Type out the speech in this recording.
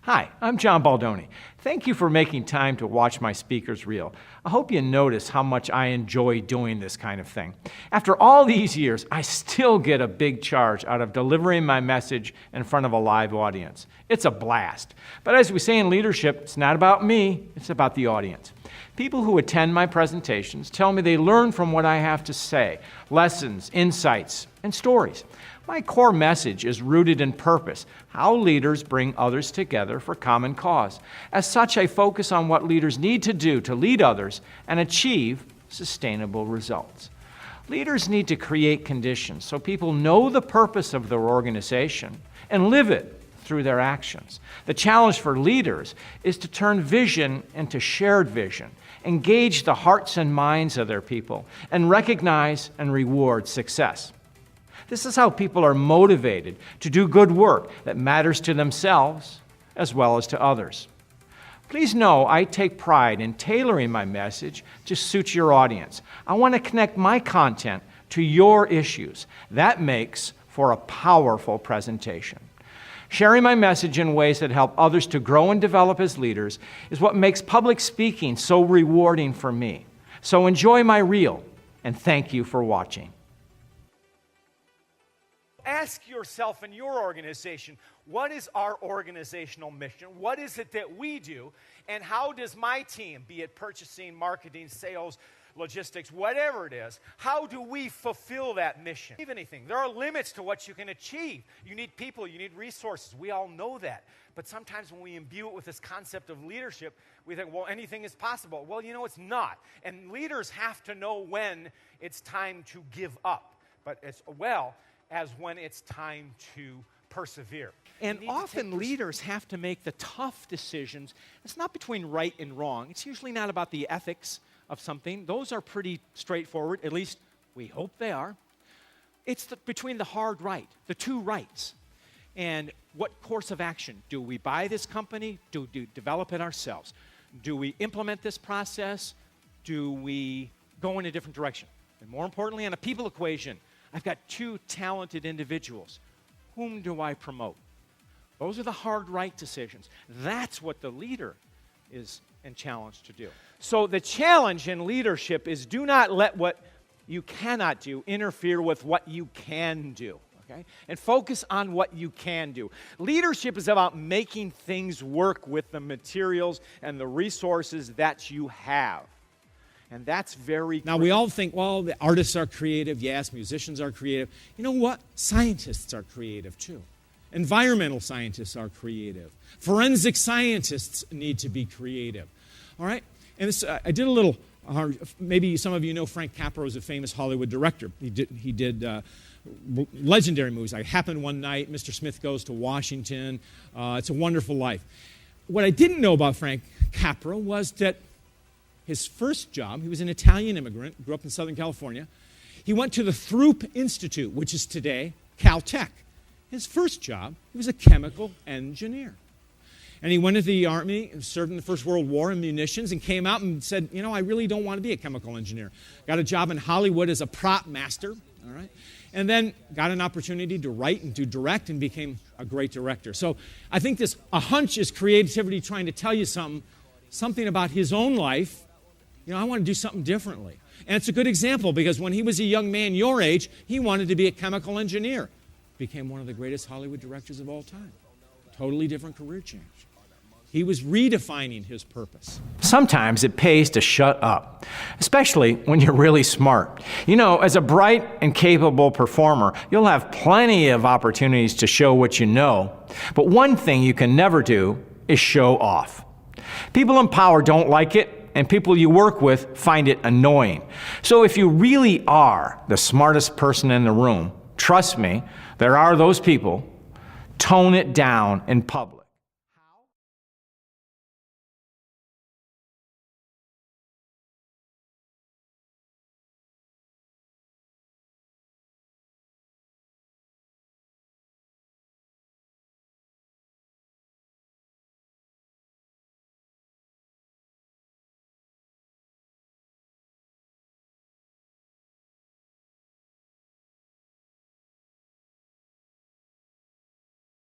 Hi, I'm John Baldoni. Thank you for making time to watch my speakers reel. I hope you notice how much I enjoy doing this kind of thing. After all these years, I still get a big charge out of delivering my message in front of a live audience. It's a blast. But as we say in leadership, it's not about me, it's about the audience. People who attend my presentations tell me they learn from what I have to say, lessons, insights, and stories. My core message is rooted in purpose, how leaders bring others together for common cause. As such, I focus on what leaders need to do to lead others and achieve sustainable results. Leaders need to create conditions so people know the purpose of their organization and live it through their actions. The challenge for leaders is to turn vision into shared vision, engage the hearts and minds of their people, and recognize and reward success. This is how people are motivated to do good work that matters to themselves as well as to others. Please know I take pride in tailoring my message to suit your audience. I want to connect my content to your issues. That makes for a powerful presentation. Sharing my message in ways that help others to grow and develop as leaders is what makes public speaking so rewarding for me. So enjoy my reel, and thank you for watching. Ask yourself in your organization, what is our organizational mission? What is it that we do? And how does my team, be it purchasing, marketing, sales, logistics, whatever it is, how do we fulfill that mission? Anything. There are limits to what you can achieve. You need people, you need resources. We all know that. But sometimes when we imbue it with this concept of leadership, we think, well, anything is possible. Well, you know, it's not. And leaders have to know when it's time to give up, but as well as when it's time to persevere. And often leaders have to make the tough decisions. It's not between right and wrong. It's usually not about the ethics of something. Those are pretty straightforward, at least we hope they are. It's between the hard right, the two rights. And what course of action? Do we buy this company? Do we develop it ourselves? Do we implement this process? Do we go in a different direction? And more importantly, on a people equation, I've got two talented individuals. Whom do I promote? Those are the hard right decisions. That's what the leader is challenged to do. So the challenge in leadership is do not let what you cannot do interfere with what you can do. Okay? And focus on what you can do. Leadership is about making things work with the materials and the resources that you have. And that's very Now, we all think, well, the artists are creative. Yes, musicians are creative. You know what? Scientists are creative, too. Environmental scientists are creative. Forensic scientists need to be creative. All right? And this, I did a little, maybe some of you know Frank Capra is a famous Hollywood director. He did legendary movies like Happened One Night, Mr. Smith Goes to Washington. It's a Wonderful Life. What I didn't know about Frank Capra was that his first job, he was an Italian immigrant, grew up in Southern California. He went to the Throop Institute, which is today Caltech. His first job, he was a chemical engineer. And he went into the Army, served in the First World War in munitions, and came out and said, you know, I really don't want to be a chemical engineer. Got a job in Hollywood as a prop master, all right? And then got an opportunity to write and to direct and became a great director. So I think a hunch is creativity trying to tell you something about his own life. You know, I want to do something differently. And it's a good example because when he was a young man your age, he wanted to be a chemical engineer. Became one of the greatest Hollywood directors of all time. Totally different career change. He was redefining his purpose. Sometimes it pays to shut up, especially when you're really smart. You know, as a bright and capable performer, you'll have plenty of opportunities to show what you know. But one thing you can never do is show off. People in power don't like it, and people you work with find it annoying. So if you really are the smartest person in the room, trust me, there are those people. Tone it down in public.